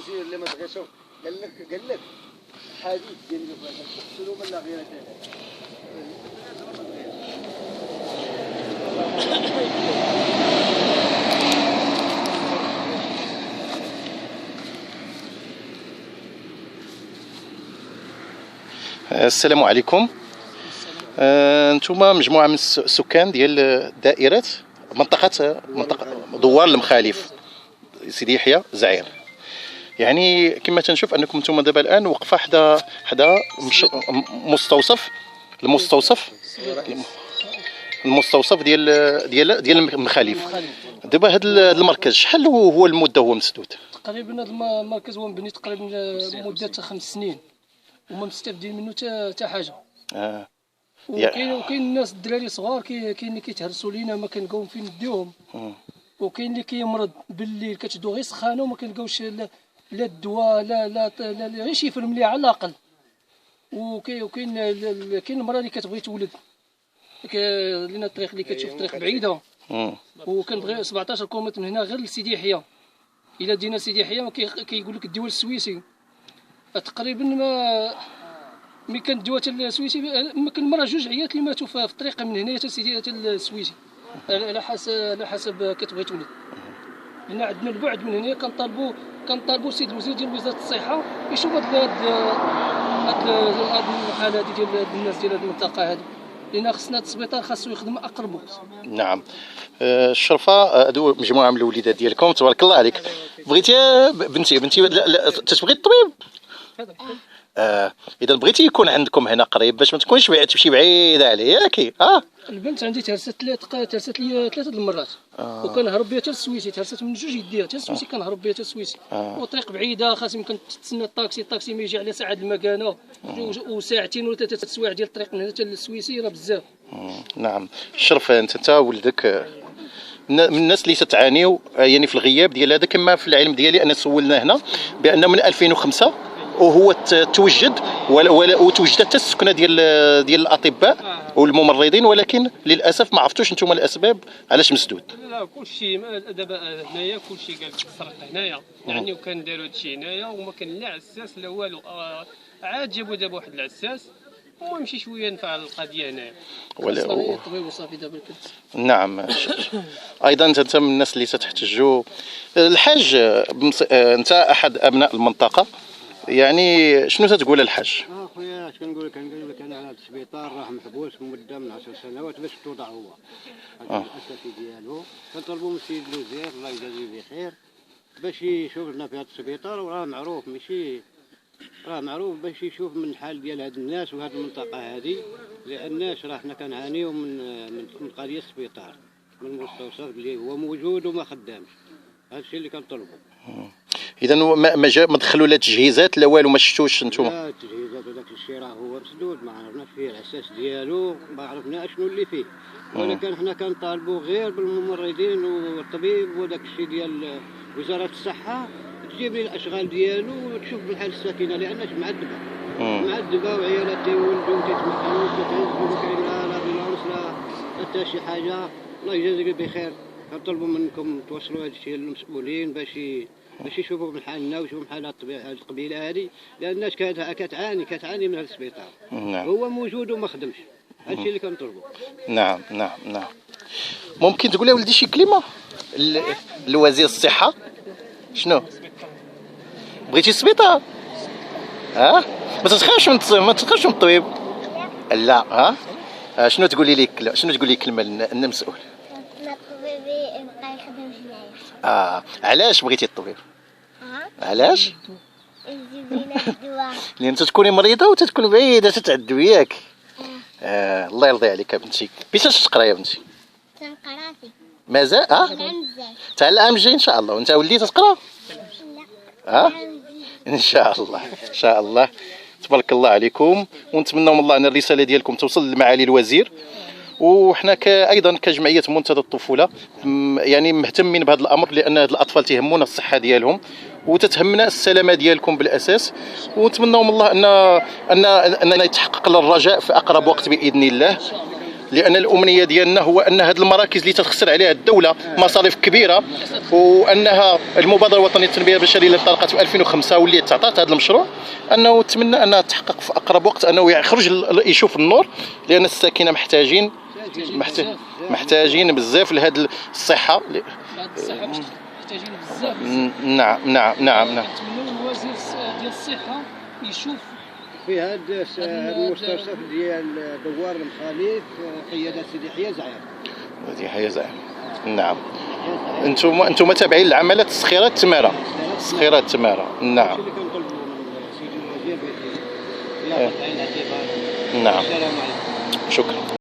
الوزير اللي ما تغيشوا قال لك حديث ديال تقتلوا من لا غير السلام عليكم. انتم مجموعه من السكان ديال دائره منطقه دوار المخالف سيدي يحيى زعير. يعني كما تنشوف انكم نتوما دابا الان وقفه حدا المستوصف ديال المخالف. دابا هذا المركز شحال هو المده هو مسدود؟ تقريبا هذا المركز هو مبني تقريبا مده 5 سنين وما مستافدين منه حتى حاجه. وكاين الناس الدراري صغار كاين اللي كيتهرسوا لينا ما كنلقاو فين نديوهم، وكاين اللي كيمرض بالليل كتشدو غير سخانه وما كنلقاوش لا الدواء لا غير شي فيلم مليح على الاقل. وكاين المراه اللي كتبغي تولد لينا الطريق اللي كتشوف طريق بعيده، وكنبغي 17 كيلومتر من هنا غير لسيدي يحيى. الا دينا لسيدي يحيى كيقول لك الدول السويسي تقريبا ملي كانت الدواء السويسي كان المراه 2 عيات اللي ماتوا في الطريق من هنايا حتى سيدي السويسي على حسب كتبغي تولد. لان عندنا البعد من هنا كنطالبوا السيد الوزير ديال وزاره الصحه يشوف هاد الحاله هذه ديال الناس ديال هذه المنطقه هذه، لان خصنا السبيطار خاصو يخدم اقرب وقت. نعم. الشرفه هادو مجموعه من الوليدات ديالكم تبارك الله عليك. بغيتي بنتي تتبغي الطبيب؟ اذا بغيتي يكون عندكم هنا قريب باش ما تكونش تمشي بعيده عليه ياك. البنت عندي تهرست لي 3 المرات، وكنهرب بها حتى للسويسي. تهرست من 2 يديها حتى للسويسي، كنهرب بها حتى للسويسي. وطريق بعيده خاص يمكن تتسنى الطاكسي ما يجي على ساعه المكانه، وساعتين ولا 3 سوايع ديال الطريق من هنا حتى للسويسي راه بزاف. نعم. الشرف انت ولدك من الناس اللي تتعانيو يعني في الغياب ديال هذا. كما في العلم ديالي انا سولنا هنا بان من 2005 وهو توجد وتوجدت حتى السكنه ديال الاطباء والممرضين، ولكن للاسف ما عرفتوش انتم الاسباب علاش مسدود. لا كلشي دابا هنايا كلشي قال لك السرق هنايا، يعني وكان داروا هادشي هنايا وما كان لا عساس لا والو. عاد جابوا دابا واحد العساس ويمشي شويه نفع القضيه هنايا ولا الطبيب وصافي دابا. نعم. ايضا انت من الناس اللي تحتجوا. الحاج انت احد ابناء المنطقه، يعني شنو تتقول الحاج؟ خويا اش كنقول لك انا على هذا السبيطار راه محبوس مده من 10 سنوات باش توضع هو هذا الاساسي ديالو. كنطلبوا من السيد الوزير الله يجازيه بخير باش يشوف لنا في هذا السبيطار، وراه معروف ماشي راه معروف باش يشوف من الحال ديال هاد الناس وهاد المنطقه هذه، لان راه حنا كنعانيو من قضيه السبيطار من المستوصف اللي هو موجود وما خدامش. هذا الشيء اللي كنطلبوا. اذا ما دخلوا لا تجهيزات لا والو، ما شفتوش انتم؟ لا التجهيزات وداك الشيء راه هو مسدود، ما عرفناش فيه الاساس ديالو، ما عرفنا شنو اللي فيه. ولكن حنا كنطالبوا غير بالممرضين والطبيب وداك الشيء ديال وزاره الصحه تجيب لي الاشغال ديالو وتشوف بالحال الساكنه، لاناش معذبه وعيالات تيولدوا وتيتمحنوا وتتهزوا وكاين لا بيلونس لا حتى شي حاجه. الله يجازيك بخير. كنطلبوا منكم توصلوا هذا الشيء للمسؤولين باش يشوفوا من حالنا ويشوفوا من حال القبيله هذه، لان الناس كتعاني من هذا السبيطار. نعم. هو موجود وما خدمش. هذا الشيء اللي كنطلبوا. نعم. ممكن تقول يا ولدي شي كلمه لوزير الصحه؟ شنو بغيتي السبيطار؟ ما تخافش من الطبيب؟ لا. شنو تقولي لي كلمه للمسؤول؟ الطبيب يبقى يخدم هنايا. علاش بغيتي الطبيب؟ علاش؟ يجيب لنا الدواء. لان تكوني مريضه وتتكون بعيده تتعذبي ياك. الله يرضي عليك يا بنتي. باش تقرا يا بنتي؟ تنقراتي مازال؟ تاع العام الجاي ان شاء الله. وانت وليتي تقرا؟ لا. ان شاء الله. تبارك الله عليكم، ونتمنى من الله ان الرساله ديالكم توصل لمعالي الوزير. وحنا ايضا كجمعيه منتدى الطفوله يعني مهتمين بهذا الامر، لان هاد الاطفال تهمونا الصحه ديالهم وتتهمنا السلامه ديالكم بالاساس. ونتمنى من الله ان يتحقق الرجاء في اقرب وقت باذن الله. لان الامنيه ديالنا هو ان هذه المراكز اللي تخسر عليها الدوله مصاريف كبيره، وانها المبادره الوطنيه للتنميه البشريه اللي انطلقت في 2005 واللي تعطات هذا المشروع، انه نتمنى انها تحقق في اقرب وقت، انه يخرج يشوف النور، لان الساكنه محتاجين بزاف لهذه الصحه. الصحه محتاجين بزاف. نعم نعم نعم نعم. نتمنوا الوزير ديال الصحه يشوف في هذا المستوصف ديال دوار المخاليف قياده سيدي حيا زعيم. سيدي حيا زعيم. نعم. انتم تابعين لعمليه تسخيرات تماره. تسخيرات تماره. نعم. اللي كنطلبوا من سيدي الوزير ياخذ عين الاعتبار. نعم. السلام عليكم. شكرا.